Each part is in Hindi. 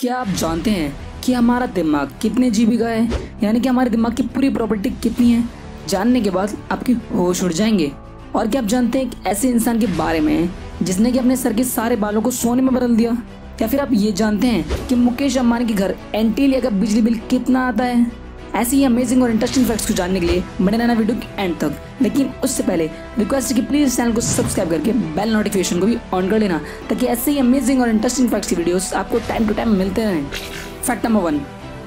क्या आप जानते हैं कि हमारा दिमाग कितने जीबी का है, यानी कि हमारे दिमाग की पूरी प्रॉपर्टी कितनी है? जानने के बाद आपके होश उड़ जाएंगे। और क्या आप जानते हैं एक ऐसे इंसान के बारे में जिसने कि अपने सर के सारे बालों को सोने में बदल दिया? या फिर आप ये जानते हैं कि मुकेश अंबानी के घर एंटीलिया का बिजली बिल कितना आता है? ऐसी ही अमेजिंग और इंटरेस्टिंग फैक्ट्स को जानने के लिए बने रहना वीडियो के एंड तक। लेकिन उससे पहले रिक्वेस्ट है कि प्लीज चैनल को सब्सक्राइब करके बेल नोटिफिकेशन को भी ऑन कर लेना, ताकि ऐसे ही अमेजिंग और इंटरेस्टिंग फैक्ट्स की वीडियोस आपको टाइम टू टाइम मिलते रहें। फैक्ट नंबर 1,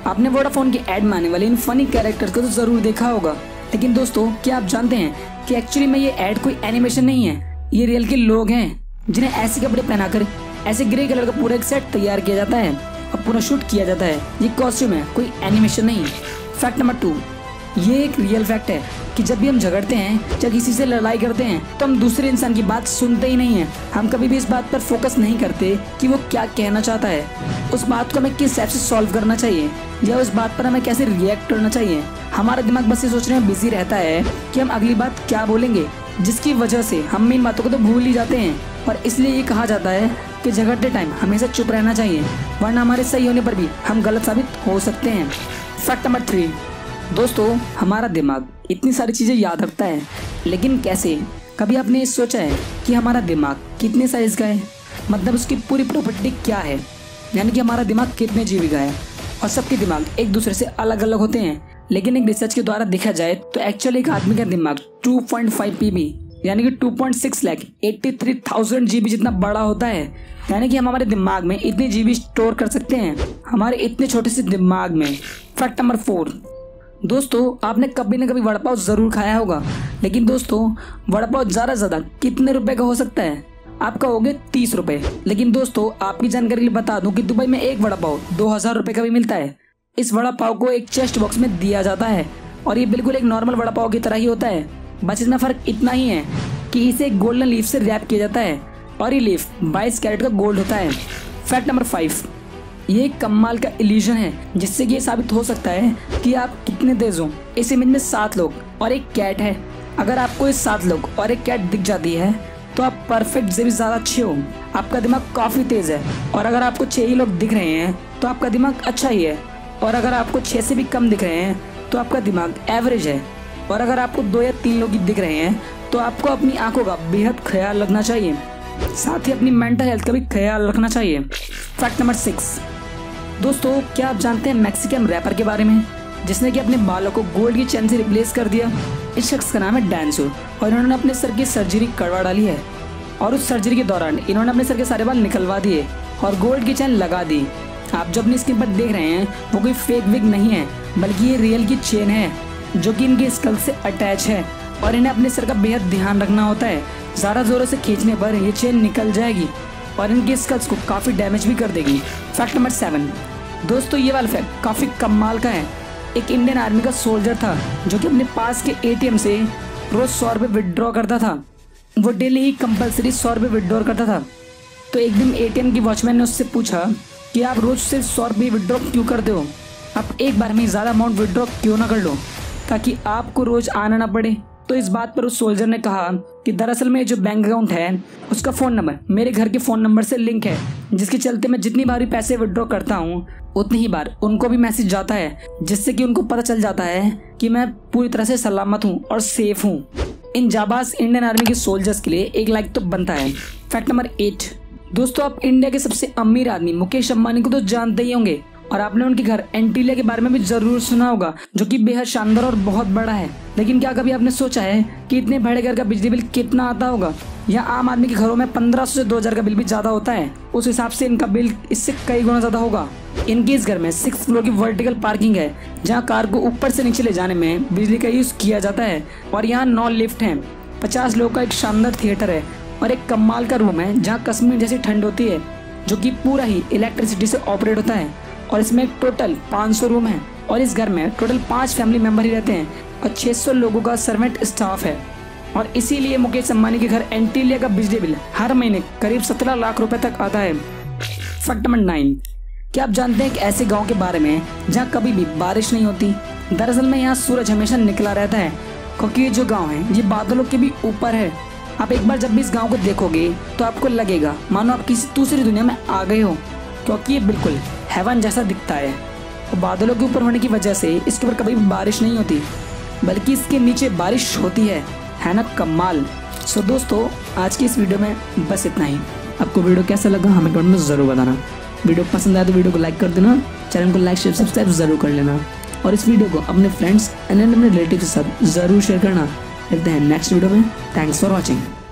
आपने वोडाफोन के ऐड में आने वाले इन फनी कैरेक्टर्स को तो जरूर देखा होगा। लेकिन दोस्तों, क्या आप जानते हैं कि एक्चुअली में ये ऐड कोई एनिमेशन नहीं है, ये रियल के लोग हैं जिन्हें ऐसे कपड़े पहनाकर ऐसे ग्रे कलर का पूरा एक सेट तैयार किया जाता है और पूरा शूट किया जाता है। ये कॉस्ट्यूम है, कोई एनिमेशन नहीं। फैक्ट नंबर 2, ये एक रियल फैक्ट है कि जब भी हम झगड़ते हैं या किसी से लड़ाई करते हैं तो हम दूसरे इंसान की बात सुनते ही नहीं है। हम कभी भी इस बात पर फोकस नहीं करते कि वो क्या कहना चाहता है, उस बात को हमें किस हिसाब से सॉल्व करना चाहिए या उस बात पर हमें कैसे रिएक्ट करना चाहिए। हमारा दिमाग बस ये सोचने में बिजी रहता है कि हम अगली बात क्या बोलेंगे, जिसकी वजह से हम इन बातों को तो भूल ही जाते हैं। और इसलिए ये कहा जाता है कि झगड़ते टाइम हमेशा चुप रहना चाहिए, वरना हमारे सही होने पर भी हम गलत साबित हो सकते हैं। फैक्ट नंबर 3, दोस्तों, हमारा दिमाग इतनी सारी चीज़ें याद रखता है, लेकिन कैसे? कभी आपने ये सोचा है कि हमारा दिमाग कितने साइज का है, मतलब उसकी पूरी प्रॉपर्टी क्या है, यानी कि हमारा दिमाग कितने जीबी का है? और सबके दिमाग एक दूसरे से अलग अलग होते हैं, लेकिन एक रिसर्च के द्वारा देखा जाए तो एक्चुअली एक आदमी का दिमाग 2.5 PB यानी कि 2.6 लाख 83,000 GB जितना बड़ा होता है। यानी कि हम हमारे दिमाग में इतनी GB स्टोर कर सकते हैं हमारे इतने छोटे से दिमाग में। फैक्ट नंबर 4, दोस्तों, आपने कभी न कभी वड़ा पाव जरूर खाया होगा, लेकिन दोस्तों वड़ा पाव ज़्यादा कितने रुपए का हो सकता है? आप कहोगे 30 रुपए, लेकिन दोस्तों आपकी जानकारी के लिए बता दूं कि दुबई में एक वड़ा पाव 2000 रुपए का भी मिलता है। इस वड़ा पाव को एक चेस्ट बॉक्स में दिया जाता है और ये बिल्कुल एक नॉर्मल वड़ा पाव की तरह ही होता है, बस इसमें फर्क इतना ही है कि इसे एक गोल्डन लीफ से रैप किया जाता है और ये लीफ 22 कैरेट का गोल्ड होता है। फैक्ट नंबर 5, ये एक कमाल का इल्यूजन है जिससे कि ये साबित हो सकता है कि आप कितने तेज हो। इस इमेज में 7 लोग और एक कैट है। अगर आपको इस 7 लोग और एक कैट दिख जाती है तो आप परफेक्ट से भी ज्यादा अच्छे हो, आपका दिमाग काफी तेज है। और अगर आपको 6 ही लोग दिख रहे हैं तो आपका दिमाग अच्छा ही है। और अगर आपको 6 से भी कम दिख रहे हैं तो आपका दिमाग एवरेज है। और अगर आपको 2 या 3 लोग ही दिख रहे हैं तो आपको अपनी आंखों का बेहद ख्याल रखना चाहिए, साथ ही अपनी मेंटल हेल्थ का भी ख्याल रखना चाहिए। फैक्ट नंबर 6, दोस्तों, क्या आप जानते हैं मैक्सिकन रैपर के बारे में जिसने कि अपने बालों को गोल्ड की चेन से रिप्लेस कर दिया? इस शख्स का नाम है डैंसो और इन्होंने अपने सर की सर्जरी करवा डाली है और उस सर्जरी के दौरान इन्होंने अपने सर के सारे बाल निकलवा दिए और गोल्ड की चेन लगा दी। आप जो अपनी स्क्रीन पर देख रहे हैं वो कोई फेक विग नहीं है, बल्कि ये रियल की चेन है जो कि इनके स्कल से अटैच है। और इन्हें अपने सर का बेहद ध्यान रखना होता है, ज़्यादा जोरों से खींचने पर ये चेन निकल जाएगी और इनके स्कल्स को काफ़ी डैमेज भी कर देगी। फैक्ट नंबर 7, दोस्तों, ये वाला फैक्ट काफ़ी कमाल का है। एक इंडियन आर्मी का सोल्जर था जो कि अपने पास के ATM से रोज 100 रुपये विड्रॉ करता था। वो डेली ही कंपलसरी 100 रुपये विड्रॉ करता था। तो एक दिन ATM की वॉचमैन ने उससे पूछा कि आप रोज सिर्फ 100 रुपये विड्रॉ क्यों करते हो? आप एक बार में ज़्यादा अमाउंट विड्रॉ क्यों ना कर लो ताकि आपको रोज आना ना पड़े? तो इस बात पर उस सोल्जर ने कहा कि दरअसल में जो बैंक अकाउंट है उसका फ़ोन नंबर मेरे घर के फ़ोन नंबर से लिंक है, जिसके चलते मैं जितनी बार भी पैसे विड्रॉ करता हूँ उतनी ही बार उनको भी मैसेज जाता है, जिससे कि उनको पता चल जाता है कि मैं पूरी तरह से सलामत हूँ और सेफ हूँ। इन जाबाज इंडियन आर्मी के सोल्जर्स के लिए एक लाइक तो बनता है। फैक्ट नंबर 8, दोस्तों, आप इंडिया के सबसे अमीर आदमी मुकेश अंबानी को तो जानते ही होंगे और आपने उनके घर एंटीलिया के बारे में भी जरूर सुना होगा, जो कि बेहद शानदार और बहुत बड़ा है। लेकिन क्या कभी आपने सोचा है कि इतने बड़े घर का बिजली बिल कितना आता होगा? या आम आदमी के घरों में 1500 से 2000 का बिल भी ज्यादा होता है, उस हिसाब से इनका बिल इससे कई गुना ज्यादा होगा। इनके इस घर में 6 फ्लोर की वर्टिकल पार्किंग है, जहाँ कार को ऊपर से नीचे ले जाने में बिजली का यूज किया जाता है। और यहाँ 9 लिफ्ट हैं, 50 लोगों का एक शानदार थिएटर है और एक कमाल का रूम है जहाँ कश्मीर जैसी ठंड होती है, जो कि पूरा ही इलेक्ट्रिसिटी से ऑपरेट होता है। और इसमें टोटल 500 रूम है और इस घर में टोटल 5 फैमिली मेंबर ही रहते हैं और 600 लोगों का सर्वेंट स्टाफ है। और इसीलिए मुकेश अंबानी के घर एंटीलिया का बिजली बिल हर महीने करीब 17 लाख रुपए तक आता है। फैक्ट नंबर 9, क्या आप जानते हैं एक ऐसे गांव के बारे में जहां कभी भी बारिश नहीं होती? दरअसल में यहाँ सूरज हमेशा निकला रहता है, क्योंकि ये जो गाँव है ये बादलों के भी ऊपर है। आप एक बार जब भी इस गाँव को देखोगे तो आपको लगेगा मानो आप किसी दूसरी दुनिया में आ गए हो। क्योंकि ये बिल्कुल हेवन जैसा दिखता है और बादलों के ऊपर होने की वजह से इसके ऊपर कभी भी बारिश नहीं होती, बल्कि इसके नीचे बारिश होती है ना कमाल। सो दोस्तों, आज की इस वीडियो में बस इतना ही। आपको वीडियो कैसा लगा हमें कमेंट में ज़रूर बताना। वीडियो पसंद आया तो वीडियो को लाइक कर देना, चैनल को लाइक शेयर सब्सक्राइब ज़रूर कर लेना और इस वीडियो को अपने फ्रेंड्स एंड अपने रिलेटिव के साथ ज़रूर शेयर करना। मिलते हैं नेक्स्ट वीडियो में। Thanks for watching.